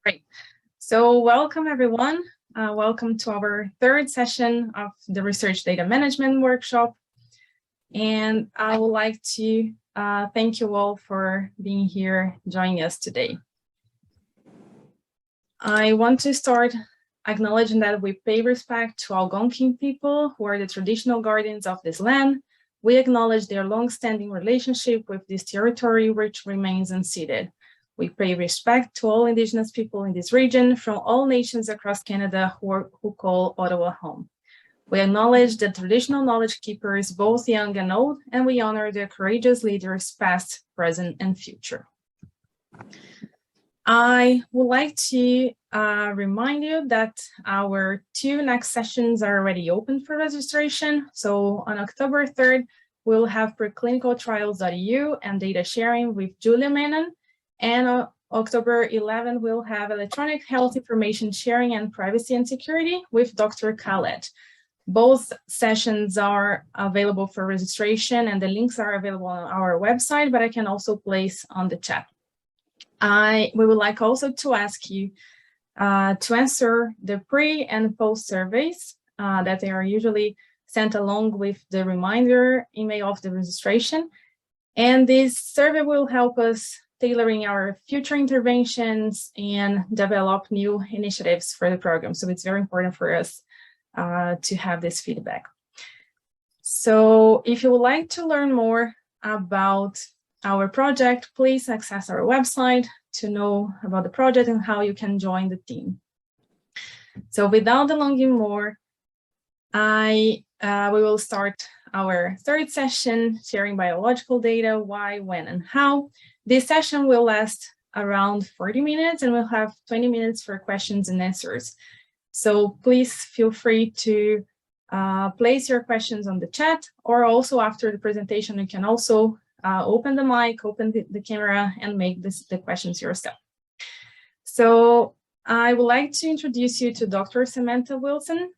Great. So welcome, everyone. Welcome to our third session of the Research Data Management Workshop. And I would like to thank you all for being here, joining us today. I want to start acknowledging that we pay respect to Algonquin people who are the traditional guardians of this land. We acknowledge their long-standing relationship with this territory, which remains unceded. We pay respect to all Indigenous people in this region from all nations across Canada who call Ottawa home. We acknowledge the traditional knowledge keepers, both young and old, and we honor their courageous leaders, past, present, and future. I would like to remind you that our two next sessions are already open for registration. So on October 3rd, we'll have preclinicaltrials.eu and data sharing with Julia Menon. And on October 11th, we'll have electronic health information sharing and privacy and security with Dr. Khaled. Both sessions are available for registration and the links are available on our website, but I can also place on the chat. We would like also to ask you to answer the pre and post surveys that they are usually sent along with the reminder email of the registration. And this survey will help us tailoring our future interventions and develop new initiatives for the program. So it's very important for us to have this feedback. So if you would like to learn more about our project, please access our website to know about the project and how you can join the team. So without delonging more, we will start our third session, sharing biological data, why, when, and how. This session will last around 40 minutes and we'll have 20 minutes for questions and answers. So please feel free to place your questions on the chat, or also after the presentation, you can also open the mic, open the camera, and make the questions yourself. So I would like to introduce you to Dr. Samantha Wilson.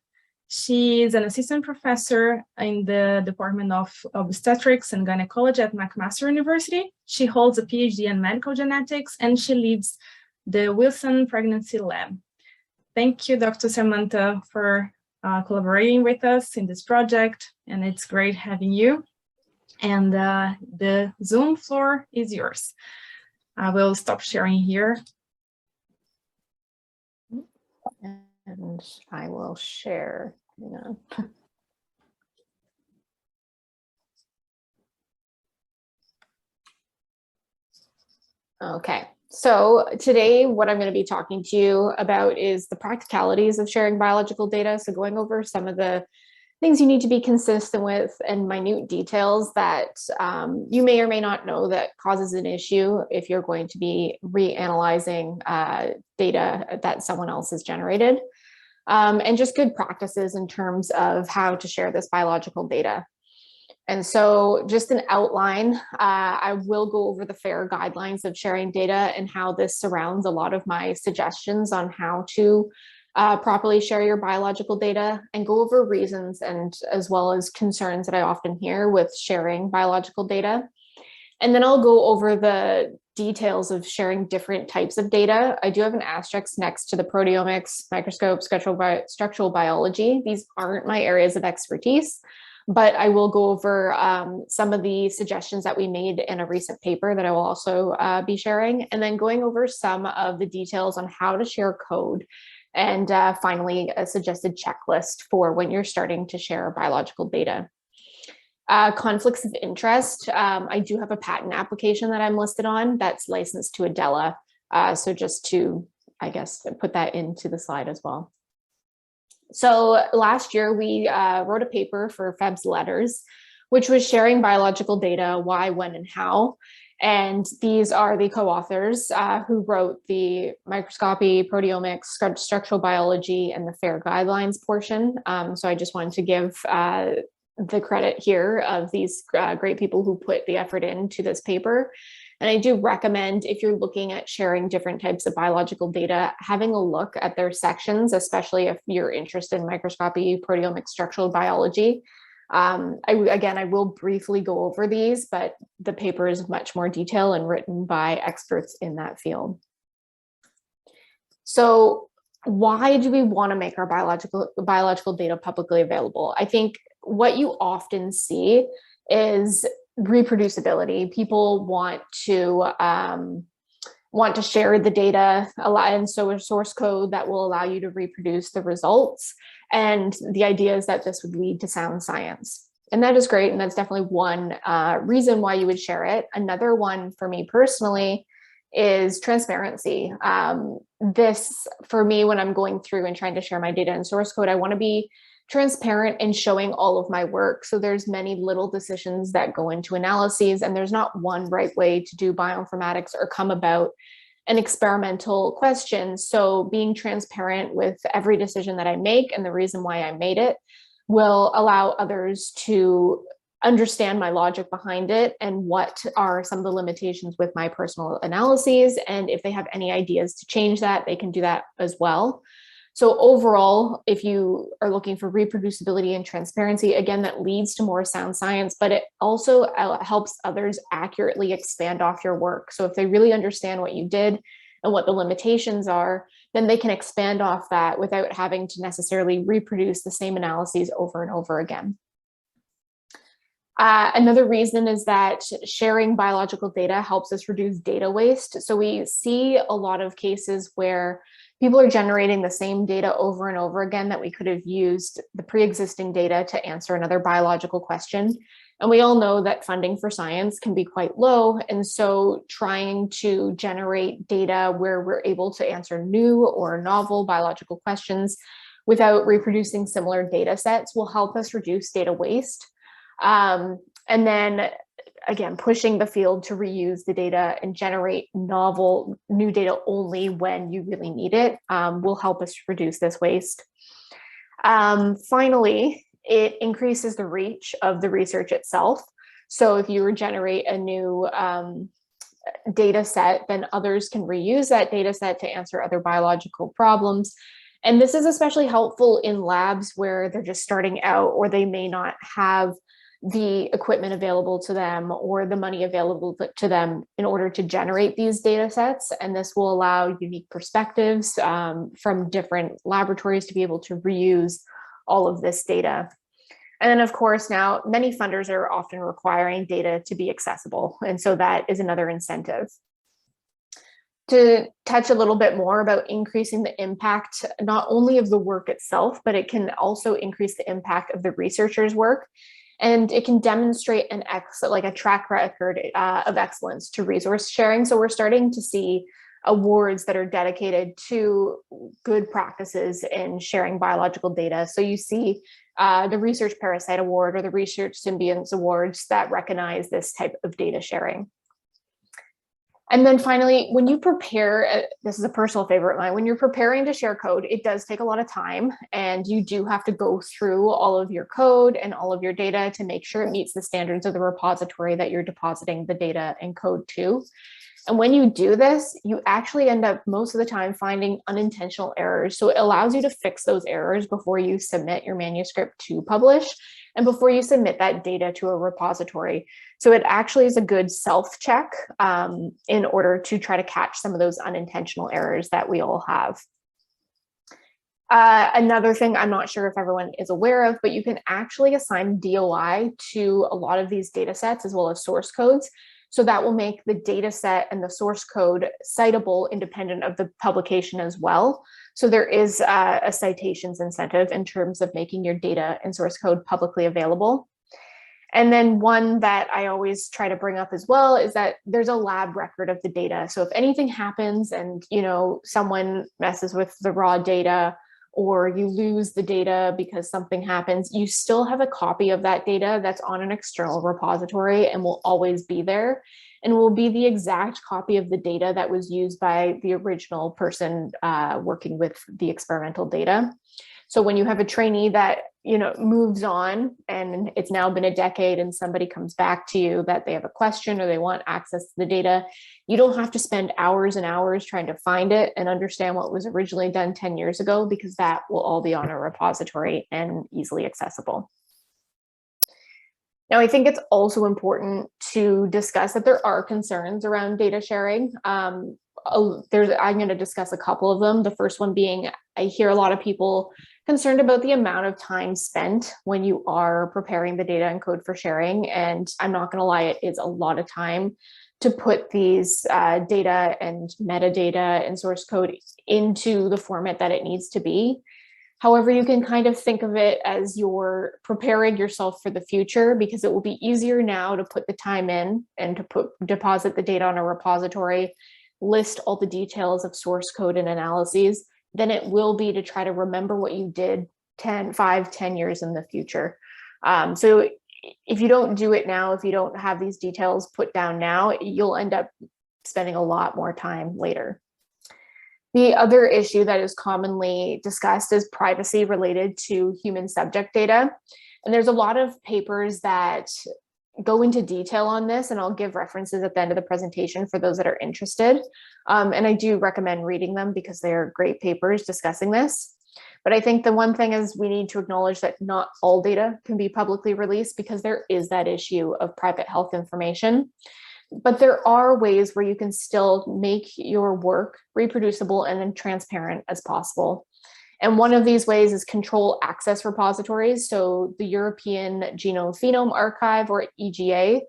She is an assistant professor in the Department of Obstetrics and Gynecology at McMaster University. She holds a PhD in medical genetics, and she leads the Wilson Pregnancy Lab. Thank you, Dr. Samantha, for collaborating with us in this project, and it's great having you. And the Zoom floor is yours. I will stop sharing here. And I will share. Okay, so today what I'm going to be talking to you about is the practicalities of sharing biological data. So going over some of the things you need to be consistent with and minute details that you may or may not know that causes an issue if you're going to be reanalyzing data that someone else has generated. And just good practices in terms of how to share this biological data. And so just an outline, I will go over the FAIR guidelines of sharing data and how this surrounds a lot of my suggestions on how to properly share your biological data, and go over reasons and as well as concerns that I often hear with sharing biological data. And then I'll go over the details of sharing different types of data. I do have an asterisk next to the proteomics, microscope, structural biology. These aren't my areas of expertise, but I will go over some of the suggestions that we made in a recent paper that I will also be sharing, and then going over some of the details on how to share code. And finally, a suggested checklist for when you're starting to share biological data. Conflicts of interest. I do have a patent application that I'm listed on that's licensed to Adela. So just to, I guess, put that into the slide as well. So last year we wrote a paper for FEBS Letters, which was sharing biological data, why, when, and how. And these are the co-authors who wrote the microscopy, proteomics, structural biology, and the FAIR guidelines portion. So I just wanted to give the credit here of these great people who put the effort into this paper. And I do recommend, if you're looking at sharing different types of biological data, having a look at their sections, especially if you're interested in microscopy, proteomics, structural biology. I will briefly go over these, but the paper is much more detailed and written by experts in that field. So why do we want to make our biological data publicly available? I think what you often see is reproducibility. People want to share the data, and so a source code that will allow you to reproduce the results. And the idea is that this would lead to sound science. And that is great. And that's definitely one reason why you would share it. Another one for me personally is transparency. This, for me, when I'm going through and trying to share my data and source code, I want to be transparent in showing all of my work. So there's many little decisions that go into analyses, and there's not one right way to do bioinformatics or come about an experimental question. So being transparent with every decision that I make and the reason why I made it will allow others to understand my logic behind it and what are some of the limitations with my personal analyses. And if they have any ideas to change that, they can do that as well. So overall, if you are looking for reproducibility and transparency, again, that leads to more sound science, but it also helps others accurately expand off your work. So if they really understand what you did and what the limitations are, then they can expand off that without having to necessarily reproduce the same analyses over and over again. Another reason is that sharing biological data helps us reduce data waste. So we see a lot of cases where people are generating the same data over and over again that we could have used the pre-existing data to answer another biological question. And we all know that funding for science can be quite low. And so trying to generate data where we're able to answer new or novel biological questions without reproducing similar data sets will help us reduce data waste. And then again, pushing the field to reuse the data and generate novel new data only when you really need it will help us reduce this waste. Finally, it increases the reach of the research itself. So if you generate a new data set, then others can reuse that data set to answer other biological problems. And this is especially helpful in labs where they're just starting out, or they may not have the equipment available to them or the money available to them in order to generate these data sets. And this will allow unique perspectives from different laboratories to be able to reuse all of this data. And then of course, now many funders are often requiring data to be accessible. And so that is another incentive. To touch a little bit more about increasing the impact, not only of the work itself, but it can also increase the impact of the researcher's work. And it can demonstrate a track record of excellence to resource sharing. So we're starting to see awards that are dedicated to good practices in sharing biological data. So you see the Research Parasite Award or the Research Symbionts Awards that recognize this type of data sharing. And then finally, when you prepare, this is a personal favorite of mine, when you're preparing to share code, it does take a lot of time, and you do have to go through all of your code and all of your data to make sure it meets the standards of the repository that you're depositing the data and code to. And when you do this, you actually end up most of the time finding unintentional errors. So it allows you to fix those errors before you submit your manuscript to publish and before you submit that data to a repository. So it actually is a good self-check in order to try to catch some of those unintentional errors that we all have. Another thing I'm not sure if everyone is aware of, but you can actually assign DOI to a lot of these data sets as well as source codes. So that will make the data set and the source code citable independent of the publication as well. So there is a citations incentive in terms of making your data and source code publicly available. And then one that I always try to bring up as well is that there's a lab record of the data. So if anything happens and someone messes with the raw data, or you lose the data because something happens, you still have a copy of that data that's on an external repository and will always be there, and will be the exact copy of the data that was used by the original person working with the experimental data. So when you have a trainee that moves on and it's now been a decade and somebody comes back to you that they have a question or they want access to the data, you don't have to spend hours and hours trying to find it and understand what was originally done 10 years ago, because that will all be on a repository and easily accessible. Now, I think it's also important to discuss that there are concerns around data sharing. I'm going to discuss a couple of them. The first one being, I hear a lot of people concerned about the amount of time spent when you are preparing the data and code for sharing. And I'm not going to lie, it is a lot of time to put these data and metadata and source code into the format that it needs to be. However, you can kind of think of it as you're preparing yourself for the future, because it will be easier now to put the time in and to deposit the data on a repository, list all the details of source code and analyses, than it will be to try to remember what you did 5, 10 years in the future. So if you don't do it now, if you don't have these details put down now, you'll end up spending a lot more time later. The other issue that is commonly discussed is privacy related to human subject data. And there's a lot of papers that go into detail on this, and I'll give references at the end of the presentation for those that are interested. And I do recommend reading them because they're great papers discussing this. But I think the one thing is we need to acknowledge that not all data can be publicly released, because there is that issue of private health information. But there are ways where you can still make your work reproducible and then transparent as possible. And one of these ways is control access repositories. So the European Genome Phenome Archive, or EGA,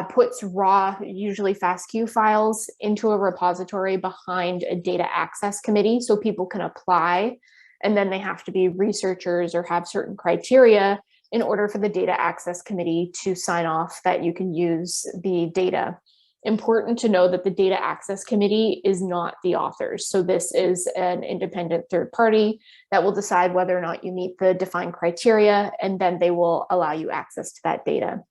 puts raw, usually FASTQ files into a repository behind a data access committee, so people can apply, and then they have to be researchers or have certain criteria in order for the data access committee to sign off that you can use the data. Important to know that the data access committee is not the authors. So this is an independent third party that will decide whether or not you meet the defined criteria, and then they will allow you access to that data.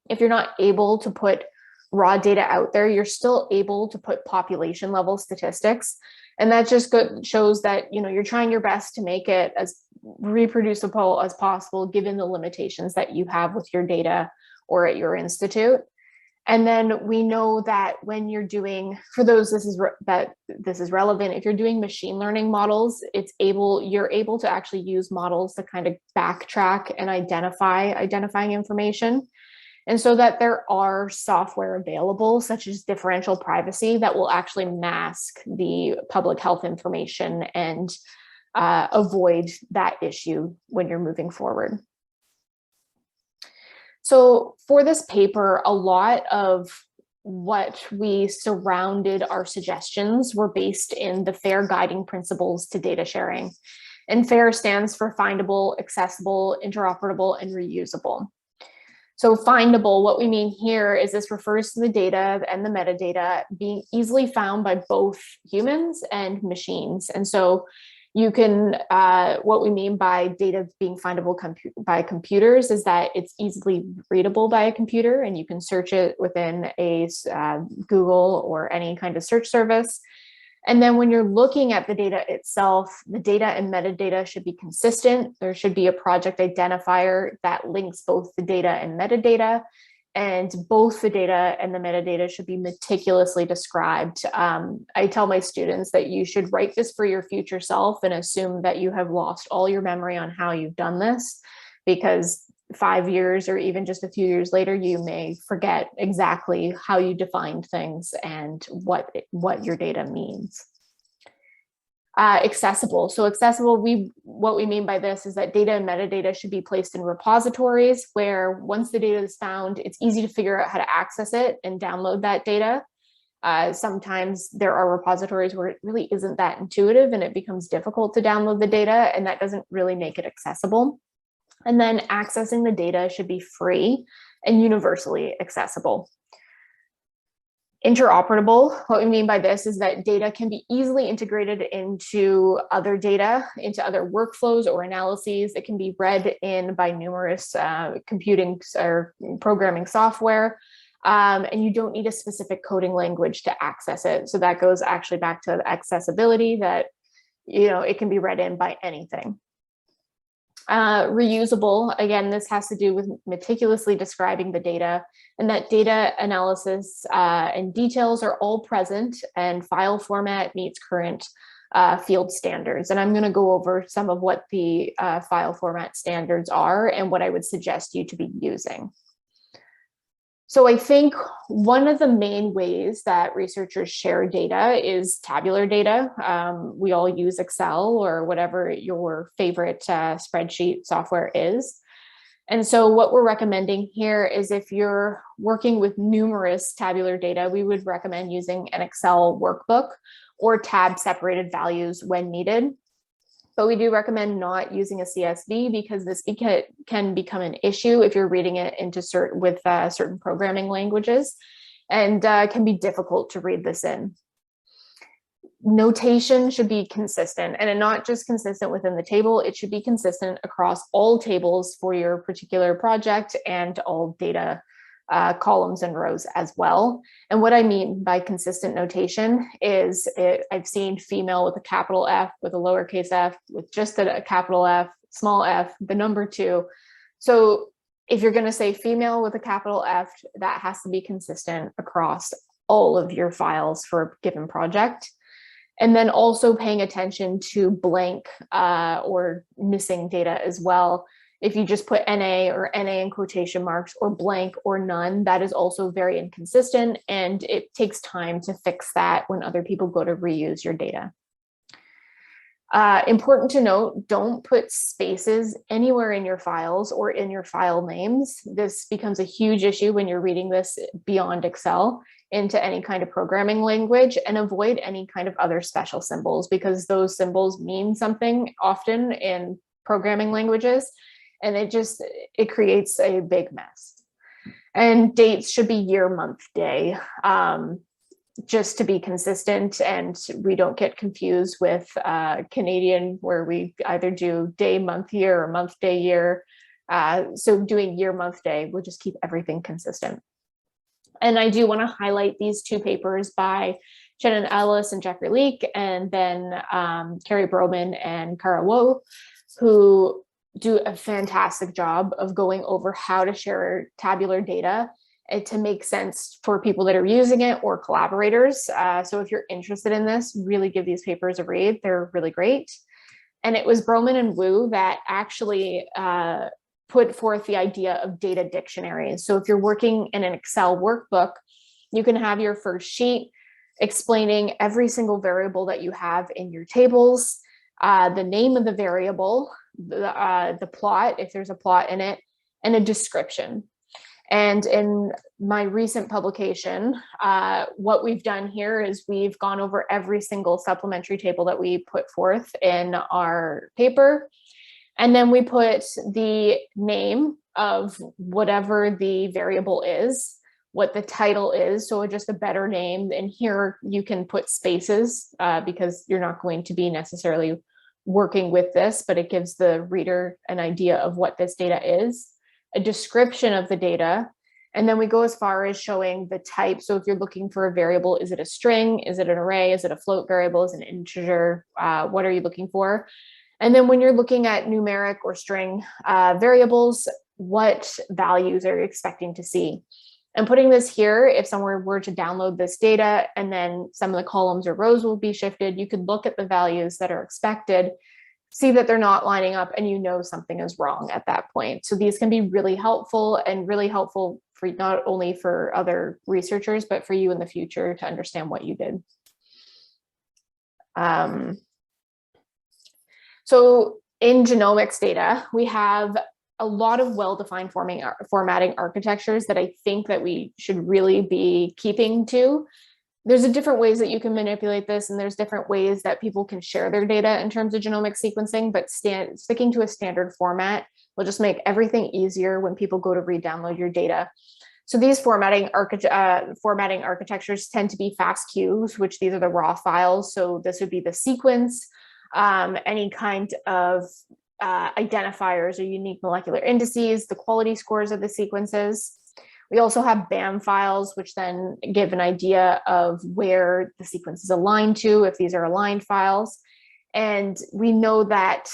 If you're not able to put raw data out there, you're still able to put population level statistics. And that just shows that, you know, you're trying your best to make it as reproducible as possible, given the limitations that you have with your data or at your institute. And then we know that when you're doing, for those this is relevant, if you're doing machine learning models, you're able to actually use models to kind of backtrack and identifying information. And so that there are software available, such as differential privacy, that will actually mask the public health information and avoid that issue when you're moving forward. So for this paper, a lot of what we surrounded our suggestions were based in the FAIR guiding principles to data sharing. And FAIR stands for findable, accessible, interoperable, and reusable. So findable, what we mean here is this refers to the data and the metadata being easily found by both humans and machines. And so you can, what we mean by data being findable by computers is that it's easily readable by a computer, and you can search it within a Google or any kind of search service. And then when you're looking at the data itself, the data and metadata should be consistent. There should be a project identifier that links both the data and metadata, and both the data and the metadata should be meticulously described. I tell my students that you should write this for your future self and assume that you have lost all your memory on how you've done this, because 5 years or even just a few years later, you may forget exactly how you defined things and what your data means. Accessible. So accessible, what we mean by this is that data and metadata should be placed in repositories where once the data is found, it's easy to figure out how to access it and download that data. Sometimes there are repositories where it really isn't that intuitive and it becomes difficult to download the data, and that doesn't really make it accessible. And then accessing the data should be free and universally accessible. Interoperable, what we mean by this is that data can be easily integrated into other data, into other workflows or analyses. It can be read in by numerous computing or programming software, and you don't need a specific coding language to access it. So that goes actually back to accessibility, that, you know, it can be read in by anything. Reusable, again, this has to do with meticulously describing the data, and that data analysis and details are all present, and file format meets current field standards. And I'm going to go over some of what the file format standards are and what I would suggest you to be using. So I think one of the main ways that researchers share data is tabular data. We all use Excel or whatever your favorite spreadsheet software is. And so what we're recommending here is if you're working with numerous tabular data, we would recommend using an Excel workbook or tab separated values when needed. But we do recommend not using a CSV because this can become an issue if you're reading it into certain programming languages, and can be difficult to read this in. Notation should be consistent, and not just consistent within the table, it should be consistent across all tables for your particular project and all data columns and rows as well. And what I mean by consistent notation is I've seen female with a capital F, with a lowercase f, with just a capital F, small f, the number 2. So if you're going to say female with a capital F, that has to be consistent across all of your files for a given project. And then also paying attention to blank or missing data as well. If you just put NA or NA in quotation marks or blank or none, that is also very inconsistent, and it takes time to fix that when other people go to reuse your data. Important to note, don't put spaces anywhere in your files or in your file names. This becomes a huge issue when you're reading this beyond Excel into any kind of programming language, and avoid any kind of other special symbols because those symbols mean something often in programming languages, and it creates a big mess. And dates should be year, month, day, just to be consistent, and we don't get confused with Canadian, where we either do day, month, year, or month, day, year. So doing year, month, day will just keep everything consistent. And I do want to highlight these 2 papers by Shannon Ellis and Jeffrey Leake, and then Carrie Broman and Kara Woe, who do a fantastic job of going over how to share tabular data to make sense for people that are using it or collaborators. So if you're interested in this, really give these papers a read. They're really great. And it was Broman and Wu that actually put forth the idea of data dictionaries. So if you're working in an Excel workbook, you can have your first sheet explaining every single variable that you have in your tables, the name of the variable, the plot, if there's a plot in it, and a description. And in my recent publication, what we've done here is we've gone over every single supplementary table that we put forth in our paper. And then we put the name of whatever the variable is, what the title is, so just a better name. And here you can put spaces because you're not going to be necessarily working with this, but it gives the reader an idea of what this data is, a description of the data, and then we go as far as showing the type. So if you're looking for a variable, is it a string? Is it an array? Is it a float variable? Is it an integer? What are you looking for? And then when you're looking at numeric or string variables, what values are you expecting to see? And putting this here, if someone were to download this data and then some of the columns or rows will be shifted, you could look at the values that are expected, see that they're not lining up, and you know something is wrong at that point. So these can be really helpful, and really helpful for not only for other researchers, but for you in the future to understand what you did. So in genomics data, we have a lot of well-defined formatting architectures that I think that we should really be keeping to. There's different ways that you can manipulate this, and there's different ways that people can share their data in terms of genomic sequencing, but sticking to a standard format will just make everything easier when people go to re-download your data. So these formatting architectures tend to be FASTQs, which these are the raw files. So this would be the sequence, any kind of identifiers or unique molecular indices, the quality scores of the sequences. We also have BAM files, which then give an idea of where the sequence is aligned to, if these are aligned files. And we know that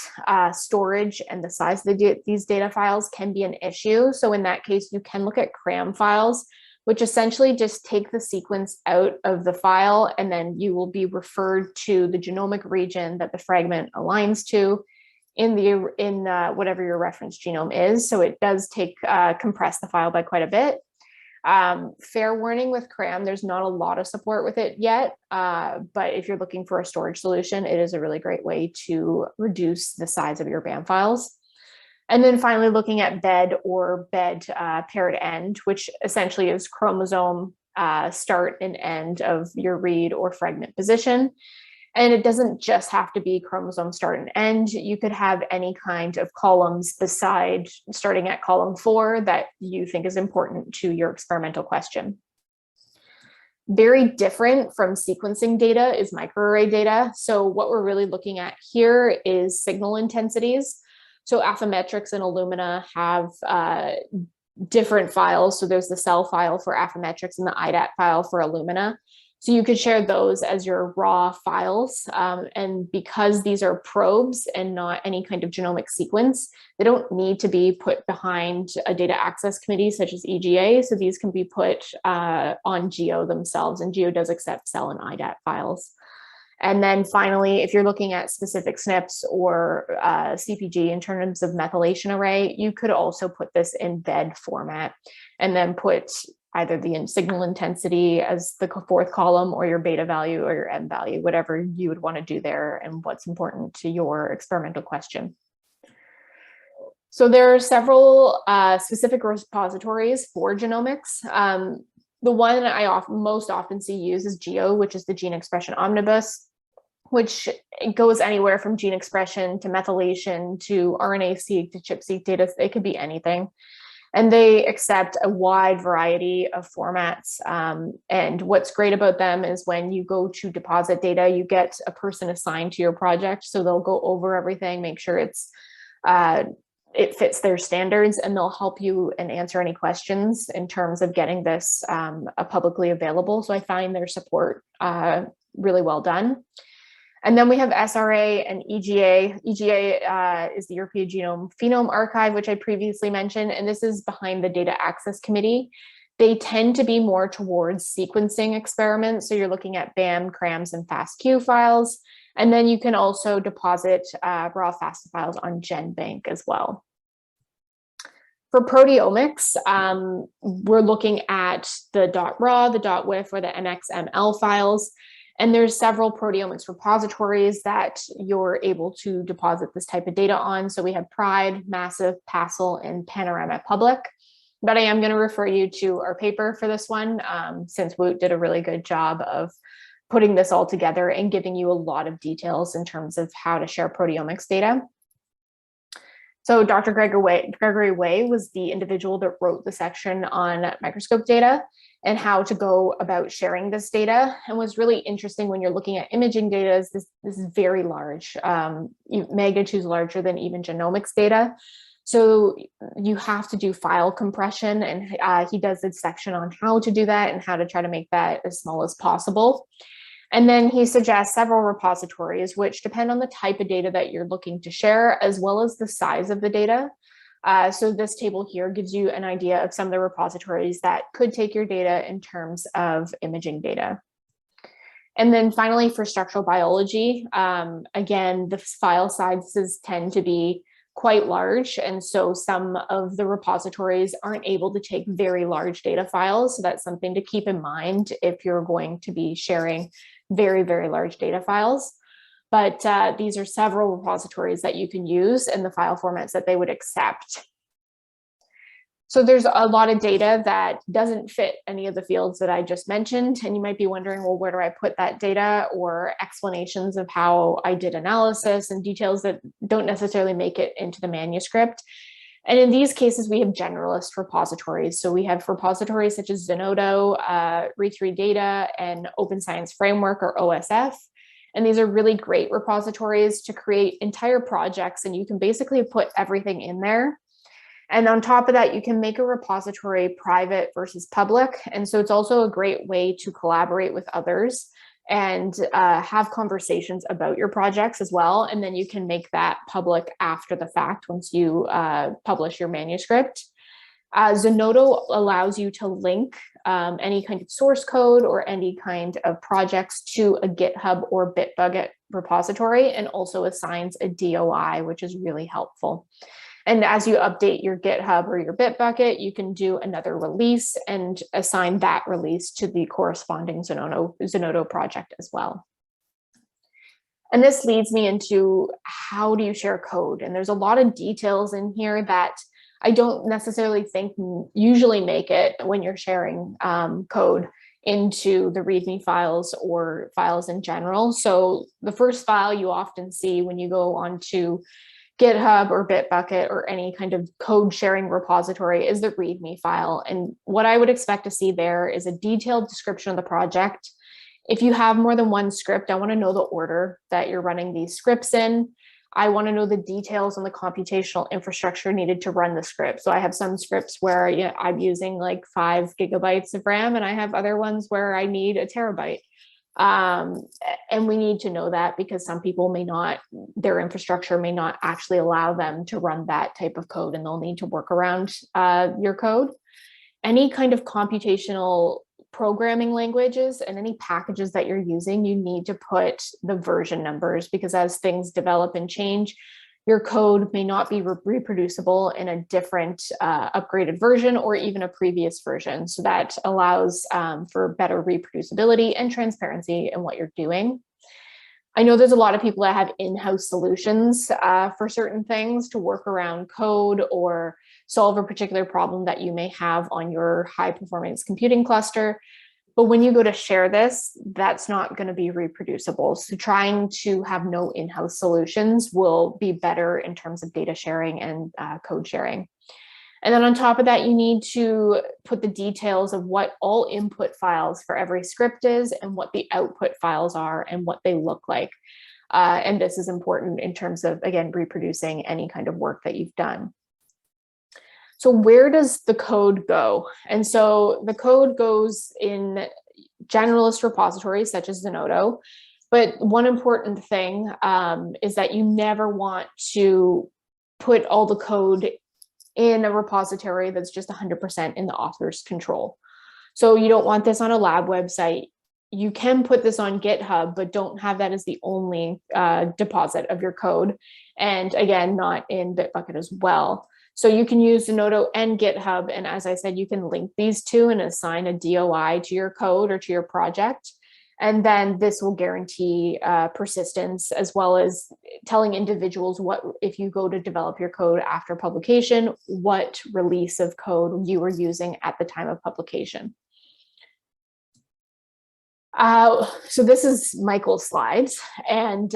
storage and the size of these data files can be an issue. So in that case, you can look at CRAM files, which essentially just take the sequence out of the file, and then you will be referred to the genomic region that the fragment aligns to in whatever your reference genome is. So it does compress the file by quite a bit. Fair warning with CRAM, there's not a lot of support with it yet, but if you're looking for a storage solution, it is a really great way to reduce the size of your BAM files. And then finally looking at bed or bed paired end, which essentially is chromosome start and end of your read or fragment position. And it doesn't just have to be chromosome start and end. You could have any kind of columns beside starting at column 4 that you think is important to your experimental question. Very different from sequencing data is microarray data. So what we're really looking at here is signal intensities. So Affymetrix and Illumina have different files. So there's the cell file for Affymetrix and the IDAT file for Illumina. So you could share those as your raw files. And because these are probes and not any kind of genomic sequence, they don't need to be put behind a data access committee such as EGA. So these can be put on Geo themselves, and Geo does accept cell and IDAT files. And then finally, if you're looking at specific SNPs or CPG in terms of methylation array, you could also put this in bed format and then put either the signal intensity as the 4th column or your beta value or your M value, whatever you would want to do there and what's important to your experimental question. So there are several specific repositories for genomics. The one I most often see used is GEO, which is the Gene Expression Omnibus, which goes anywhere from gene expression to methylation to RNA-seq to ChIP-seq data. It could be anything. And they accept a wide variety of formats. And what's great about them is when you go to deposit data, you get a person assigned to your project. So they'll go over everything, make sure it fits their standards, and they'll help you and answer any questions in terms of getting this publicly available. So I find their support really well done. And then we have SRA and EGA. EGA is the European Genome Archive, which I previously mentioned, and this is behind the Data Access Committee. They tend to be more towards sequencing experiments. So you're looking at BAM, CRAMs, and FASTQ files. And then you can also deposit raw FASTA files on GenBank as well. For proteomics, we're looking at the .raw, the .wif, or the MXML files. And there's several proteomics repositories that you're able to deposit this type of data on. So we have PRIDE, Massive, PASL, and Panorama Public. But I am going to refer you to our paper for this one, since Woot did a really good job of putting this all together and giving you a lot of details in terms of how to share proteomics data. So Dr. Gregory Way was the individual that wrote the section on microscope data and how to go about sharing this data. And what's really interesting when you're looking at imaging data is this is very large, magnitudes larger than even genomics data. So you have to do file compression, and he does a section on how to do that and how to try to make that as small as possible. And then he suggests several repositories, which depend on the type of data that you're looking to share, as well as the size of the data. So this table here gives you an idea of some of the repositories that could take your data in terms of imaging data. And then finally, for structural biology, again, the file sizes tend to be quite large. And so some of the repositories aren't able to take very large data files. So that's something to keep in mind if you're going to be sharing very, very large data files. But these are several repositories that you can use in the file formats that they would accept. So there's a lot of data that doesn't fit any of the fields that I just mentioned. And you might be wondering, well, where do I put that data, or explanations of how I did analysis and details that don't necessarily make it into the manuscript. And in these cases, we have generalist repositories. So we have repositories such as Zenodo, Re3Data, and Open Science Framework, or OSF. And these are really great repositories to create entire projects, and you can basically put everything in there. And on top of that, you can make a repository private versus public. And so it's also a great way to collaborate with others and have conversations about your projects as well. And then you can make that public after the fact once you publish your manuscript. Zenodo allows you to link any kind of source code or any kind of projects to a GitHub or Bitbucket repository, and also assigns a DOI, which is really helpful. And as you update your GitHub or your Bitbucket, you can do another release and assign that release to the corresponding Zenodo project as well. And this leads me into how do you share code? And there's a lot of details in here that I don't necessarily think usually make it when you're sharing code into the README files or files in general. So the first file you often see when you go onto GitHub or Bitbucket or any kind of code sharing repository is the README file. And what I would expect to see there is a detailed description of the project. If you have more than one script, I want to know the order that you're running these scripts in. I want to know the details on the computational infrastructure needed to run the script. So I have some scripts where I'm using like 5 gigabytes of RAM, and I have other ones where I need a terabyte. And we need to know that because some people may not, their infrastructure may not actually allow them to run that type of code, and they'll need to work around your code. Any kind of computational programming languages and any packages that you're using, you need to put the version numbers, because as things develop and change, your code may not be reproducible in a different upgraded version or even a previous version. So that allows for better reproducibility and transparency in what you're doing. I know there's a lot of people that have in-house solutions for certain things to work around code or solve a particular problem that you may have on your high performance computing cluster. But when you go to share this, that's not going to be reproducible. So trying to have no in-house solutions will be better in terms of data sharing and code sharing. And then on top of that, you need to put the details of what all input files for every script is and what the output files are and what they look like. And this is important in terms of, again, reproducing any kind of work that you've done. So where does the code go? And so the code goes in generalist repositories such as Zenodo. But one important thing is that you never want to put all the code in a repository that's just 100% in the author's control. So you don't want this on a lab website. You can put this on GitHub, but don't have that as the only deposit of your code. And again, not in Bitbucket as well. So you can use Zenodo and GitHub. And as I said, you can link these two and assign a DOI to your code or to your project. And then this will guarantee persistence, as well as telling individuals what, if you go to develop your code after publication, what release of code you were using at the time of publication. So this is Michael's slides, and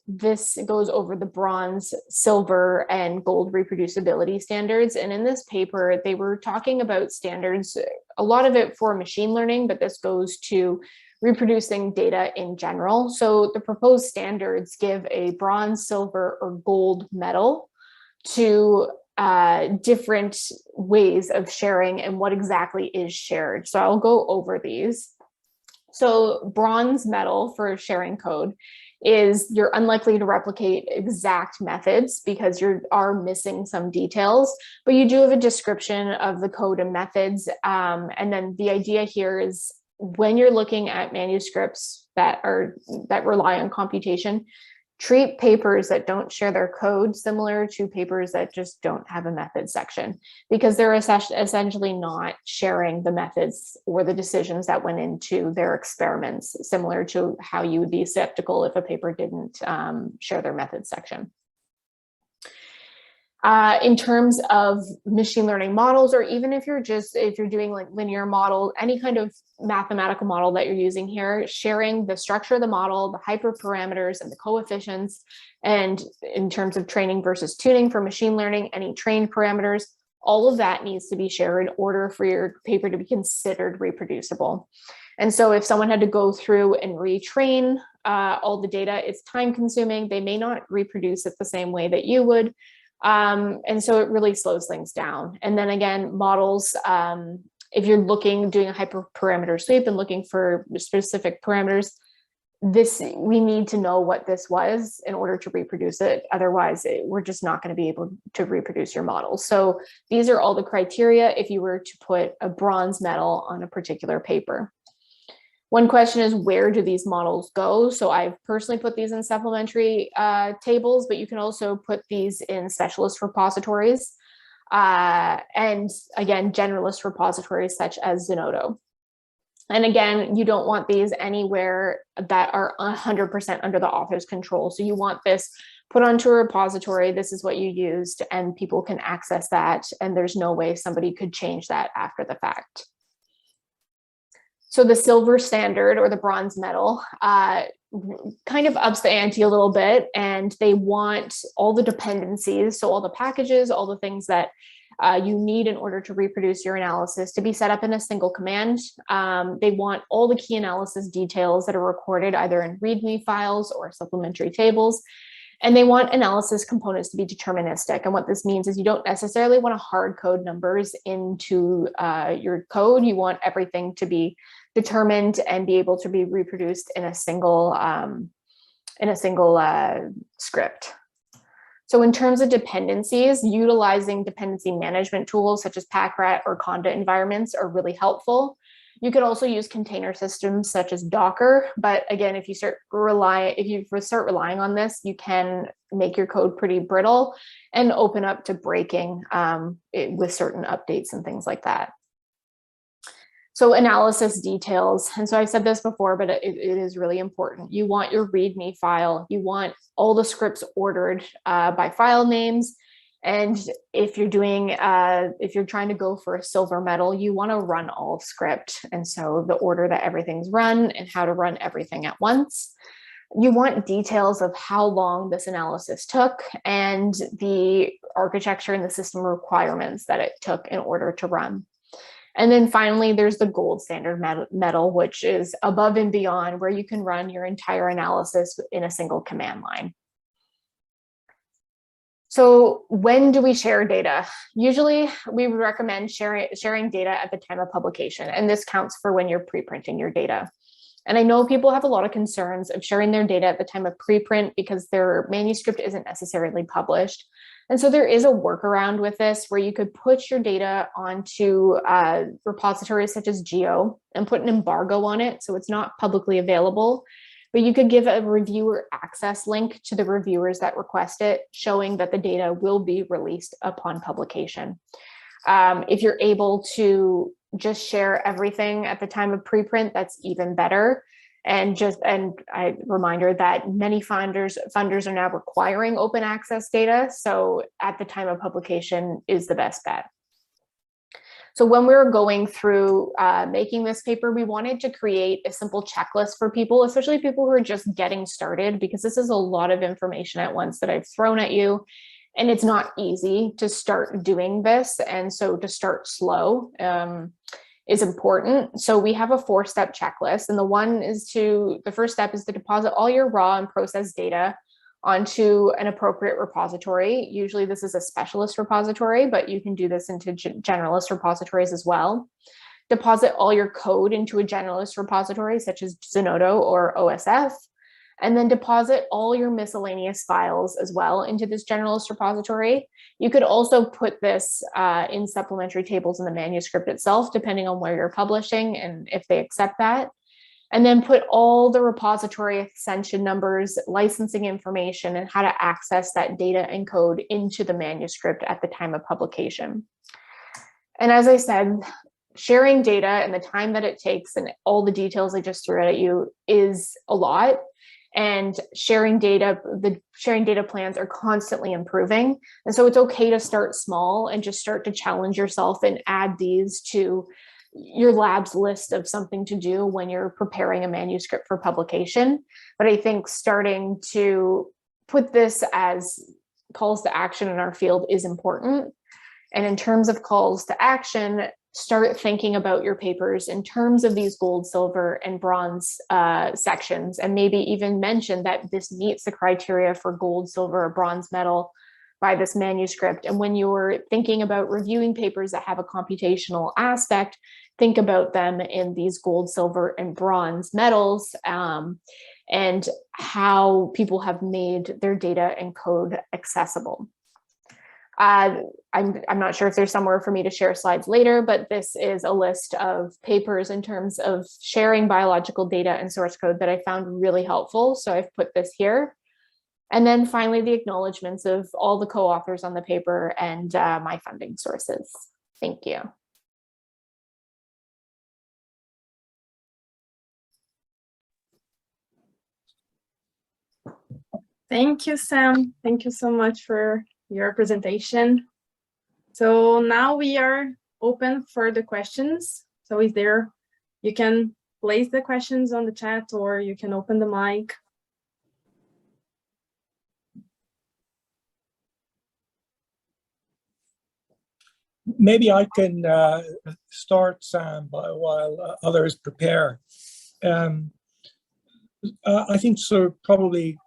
this goes over the bronze, silver, and gold reproducibility standards. And in this paper, they were talking about standards, a lot of it for machine learning, but this goes to reproducing data in general. So the proposed standards give a bronze, silver, or gold medal to different ways of sharing and what exactly is shared. So I'll go over these. So bronze medal for sharing code is you're unlikely to replicate exact methods because you are missing some details, but you do have a description of the code and methods. And then the idea here is when you're looking at manuscripts that rely on computation, treat papers that don't share their code similar to papers that just don't have a method section, because they're essentially not sharing the methods or the decisions that went into their experiments, similar to how you would be skeptical if a paper didn't share their method section. In terms of machine learning models, or even if you're doing like linear model, any kind of mathematical model that you're using here, sharing the structure of the model, the hyperparameters and the coefficients, and in terms of training versus tuning for machine learning, any trained parameters, all of that needs to be shared in order for your paper to be considered reproducible. And so if someone had to go through and retrain all the data, it's time consuming. They may not reproduce it the same way that you would. And so it really slows things down. And then again, models, if you're doing a hyperparameter sweep and looking for specific parameters, we need to know what this was in order to reproduce it. Otherwise, we're just not going to be able to reproduce your model. So these are all the criteria if you were to put a bronze medal on a particular paper. One question is, where do these models go? So I've personally put these in supplementary tables, but you can also put these in specialist repositories. And again, generalist repositories such as Zenodo. And again, you don't want these anywhere that are 100% under the author's control. So you want this put onto a repository. This is what you used, and people can access that. And there's no way somebody could change that after the fact. So the silver standard or the bronze medal kind of ups the ante a little bit, and they want all the dependencies, so all the packages, all the things that you need in order to reproduce your analysis to be set up in a single command. They want all the key analysis details that are recorded either in README files or supplementary tables. And they want analysis components to be deterministic. And what this means is you don't necessarily want to hard code numbers into your code. You want everything to be determined and be able to be reproduced in a single script. So in terms of dependencies, utilizing dependency management tools such as Packrat or Conda environments are really helpful. You could also use container systems such as Docker, but again, if you start relying on this, you can make your code pretty brittle and open up to breaking with certain updates and things like that. So analysis details, and so I've said this before, but it is really important. You want your README file, you want all the scripts ordered by file names. And if you're trying to go for a silver medal, you want to run all script. And so the order that everything's run and how to run everything at once. You want details of how long this analysis took and the architecture and the system requirements that it took in order to run. And then finally, there's the gold standard medal, which is above and beyond, where you can run your entire analysis in a single command line. So when do we share data? Usually we would recommend sharing data at the time of publication, and this counts for when you're preprinting your data. And I know people have a lot of concerns of sharing their data at the time of preprint because their manuscript isn't necessarily published. And so there is a workaround with this where you could put your data onto repositories such as Geo and put an embargo on it so it's not publicly available. But you could give a reviewer access link to the reviewers that request it, showing that the data will be released upon publication. If you're able to just share everything at the time of preprint, that's even better. And a reminder that many funders are now requiring open access data. So at the time of publication is the best bet. So when we were going through making this paper, we wanted to create a simple checklist for people, especially people who are just getting started, because this is a lot of information at once that I've thrown at you. And it's not easy to start doing this. And so to start slow is important. So we have a 4-step checklist. And the first step is to deposit all your raw and processed data onto an appropriate repository. Usually this is a specialist repository, but you can do this into generalist repositories as well. Deposit all your code into a generalist repository such as Zenodo or OSF, and then deposit all your miscellaneous files as well into this generalist repository. You could also put this in supplementary tables in the manuscript itself, depending on where you're publishing and if they accept that. And then put all the repository extension numbers, licensing information, and how to access that data and code into the manuscript at the time of publication. And as I said, sharing data and the time that it takes and all the details I just threw at you is a lot. And sharing data, the sharing data plans are constantly improving. And so it's okay to start small and just start to challenge yourself and add these to your lab's list of something to do when you're preparing a manuscript for publication. But I think starting to put this as calls to action in our field is important. And in terms of calls to action, start thinking about your papers in terms of these gold, silver, and bronze sections, and maybe even mention that this meets the criteria for gold, silver, or bronze medal by this manuscript. And when you're thinking about reviewing papers that have a computational aspect, think about them in these gold, silver, and bronze medals and how people have made their data and code accessible. I'm not sure if there's somewhere for me to share slides later, but this is a list of papers in terms of sharing biological data and source code that I found really helpful. So I've put this here. And then finally, the acknowledgements of all the co-authors on the paper and my funding sources. Thank you. Thank you, Sam. Thank you so much for your presentation. So now we are open for the questions. So you can place the questions on the chat, or you can open the mic. Maybe I can start, Sam, while others prepare. I think probably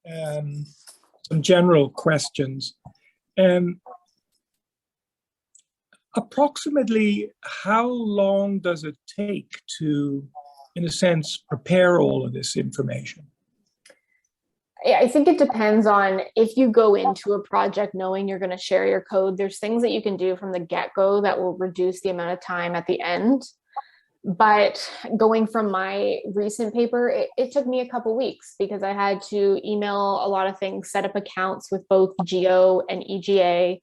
some general questions. Approximately how long does it take to, in a sense, prepare all of this information? I think it depends on if you go into a project knowing you're going to share your code, there's things that you can do from the get-go that will reduce the amount of time at the end. But going from my recent paper, it took me a couple weeks because I had to email a lot of things, set up accounts with both Geo and EGA.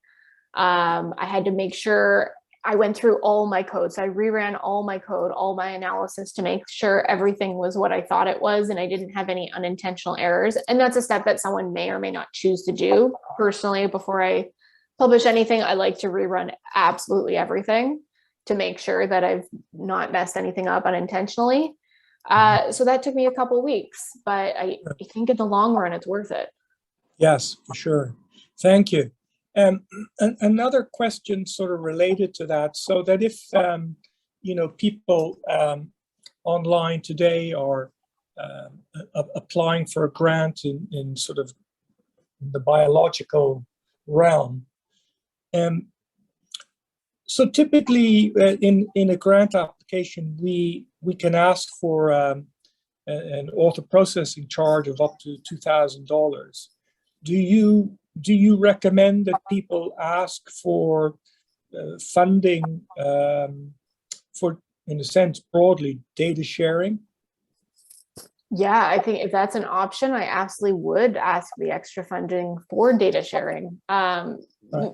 I had to make sure I went through all my code. So I reran all my code, all my analysis to make sure everything was what I thought it was and I didn't have any unintentional errors. And that's a step that someone may or may not choose to do. Personally, before I publish anything, I like to rerun absolutely everything to make sure that I've not messed anything up unintentionally. So that took me a couple of weeks, but I think in the long run, it's worth it. Yes, for sure. Thank you. Another question sort of related to that, so that if, people online today are applying for a grant in sort of the biological realm, so typically in a grant application, we can ask for an author processing charge of up to $2,000. Do you recommend that people ask for funding for, in a sense, broadly data sharing? Yeah, I think if that's an option, I absolutely would ask the extra funding for data sharing.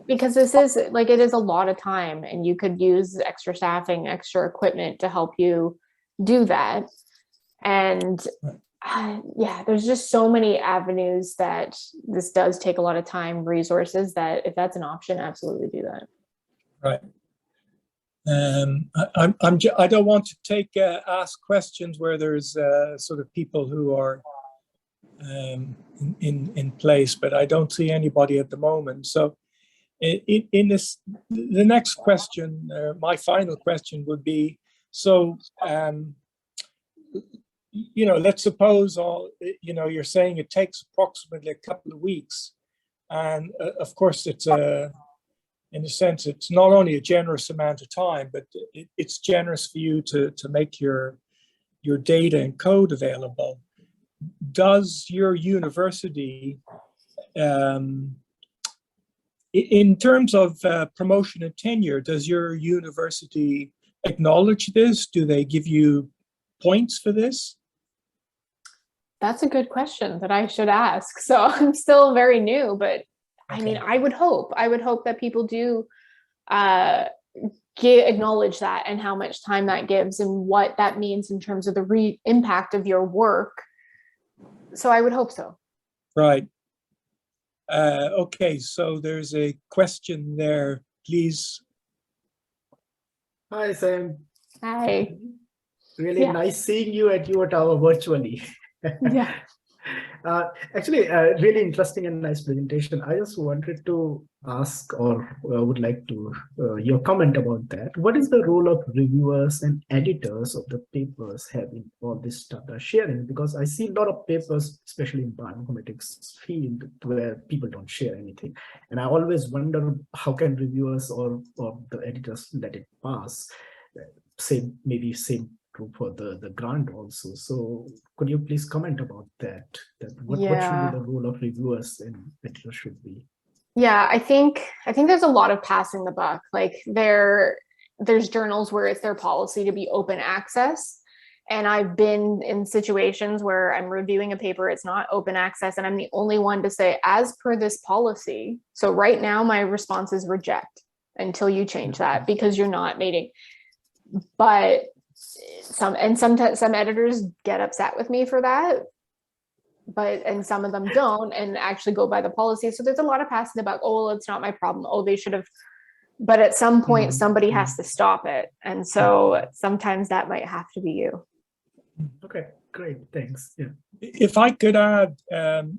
Because this is like, it is a lot of time and you could use extra staffing, extra equipment to help you do that. And yeah, there's just so many avenues that this does take a lot of time, resources, that if that's an option, absolutely do that. Right. I don't want to ask questions where there's sort of people who are in place, but I don't see anybody at the moment. So in this, the next question, my final question would be, so let's suppose you're saying it takes approximately a couple of weeks, and of course it's in a sense, it's not only a generous amount of time, but it's generous for you to make your data and code available. Does your university, in terms of promotion and tenure, does your university acknowledge this? Do they give you points for this? That's a good question that I should ask. So I'm still very new, but I mean, I would hope that people do acknowledge that and how much time that gives and what that means in terms of the impact of your work. So I would hope so. Right. Okay, so there's a question there, please. Hi, Sam. Hi. Really nice seeing you at your tower virtually. Yeah. Actually, really interesting and nice presentation. I just wanted to ask, or would like to your comment about that. What is the role of reviewers and editors of the papers have in all this data sharing? Because I see a lot of papers, especially in bioinformatics field, where people don't share anything. And I always wonder, how can reviewers or the editors let it pass? Maybe same for the grant also. So could you please comment about that? What should be the role of reviewers and editors should be? Yeah, I think there's a lot of passing the buck. Like there's journals where it's their policy to be open access. And I've been in situations where I'm reviewing a paper, it's not open access, and I'm the only one to say, as per this policy. So right now my response is reject until you change that, because you're not meeting. But some editors get upset with me for that, and some of them don't and actually go by the policy. So there's a lot of passing about, oh, well, it's not my problem. Oh, they should have. But at some point, somebody has to stop it. And so sometimes that might have to be you. Okay, great. Thanks. Yeah. If I could add,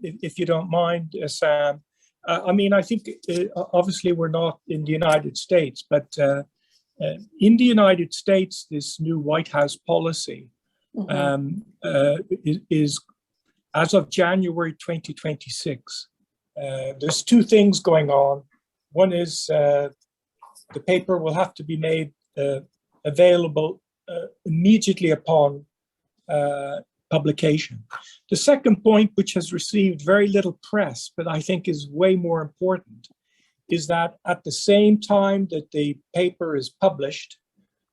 if you don't mind, Sam, I mean, I think obviously we're not in the United States, but in the United States, this new White House policy is as of January 2026. There's two things going on. One is the paper will have to be made available immediately upon publication. The second point, which has received very little press, but I think is way more important, is that at the same time that the paper is published,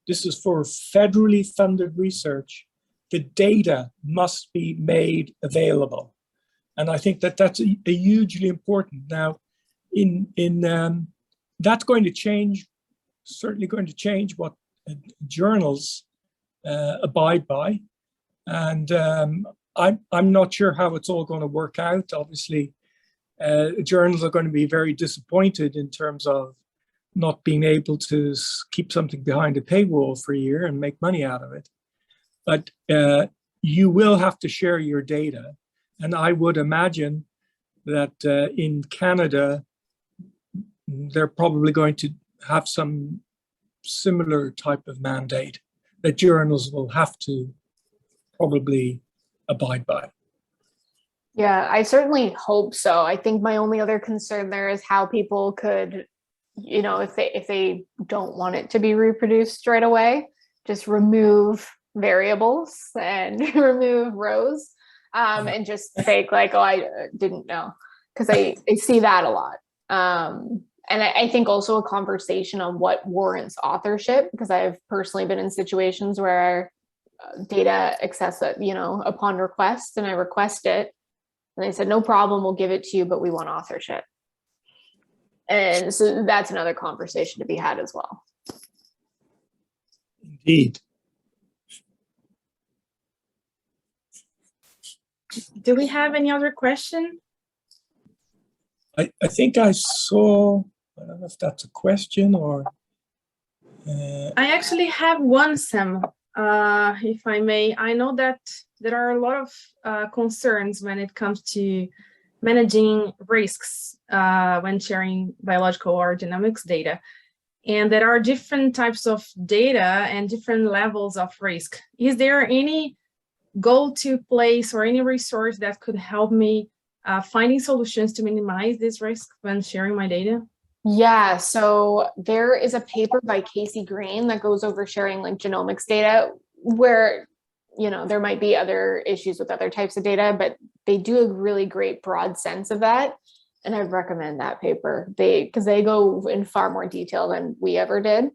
this is for federally funded research, the data must be made available. And I think that that's a hugely important. Now, that's going to change, certainly going to change what journals abide by. And I'm not sure how it's all going to work out. Obviously, journals are going to be very disappointed in terms of not being able to keep something behind a paywall for a year and make money out of it. But you will have to share your data. And I would imagine that in Canada, they're probably going to have some similar type of mandate that journals will have to probably abide by. Yeah, I certainly hope so. I think my only other concern there is how people could, you know, if they don't want it to be reproduced right away, just remove variables and remove rows, and just fake like, oh, I didn't know, because I see that a lot. And I think also a conversation on what warrants authorship, because I've personally been in situations where data access, you know, upon request, and I request it, and they said, no problem, we'll give it to you, but we want authorship. And so that's another conversation to be had as well. Indeed. Do we have any other question? I think I saw, I don't know if that's a question or... I actually have one, Sam, if I may. I know that there are a lot of concerns when it comes to managing risks when sharing biological or genomics data. And there are different types of data and different levels of risk. Is there any go-to place or any resource that could help me finding solutions to minimize this risk when sharing my data? Yeah, so there is a paper by Casey Green that goes over sharing like genomics data, where, you know, there might be other issues with other types of data, but they do a really great broad sense of that. And I recommend that paper, because they go in far more detail than we ever did.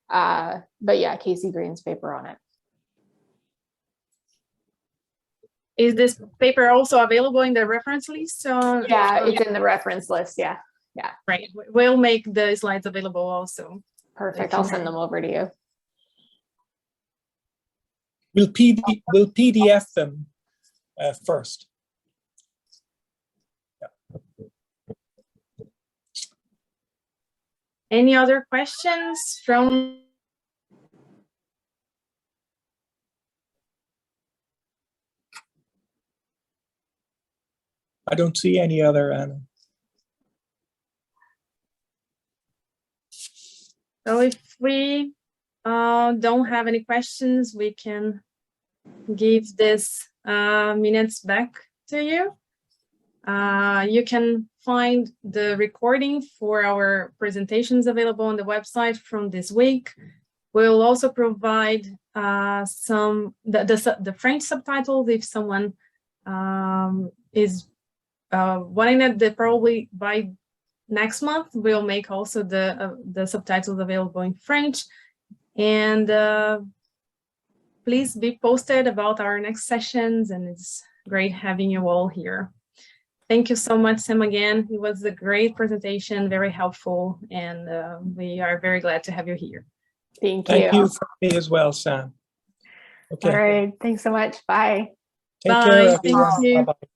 But yeah, Casey Green's paper on it. Is this paper also available in the reference list? Yeah, it's in the reference list. Yeah. Yeah. Right. We'll make the slides available also. Perfect. I'll send them over to you. We'll PDF them first. Yeah. Any other questions from? I don't see any other, Anna. So if we don't have any questions, we can give this minutes back to you. You can find the recording for our presentations available on the website from this week. We'll also provide the French subtitles if someone is wanting that. Probably by next month, we'll make also the subtitles available in French. And please be posted about our next sessions, and it's great having you all here. Thank you so much, Sam, again. It was a great presentation, very helpful, and we are very glad to have you here. Thank you. Thank you for me as well, Sam. Okay. All right. Thanks so much. Bye. Take Bye. care, Thank everyone. you. Bye-bye.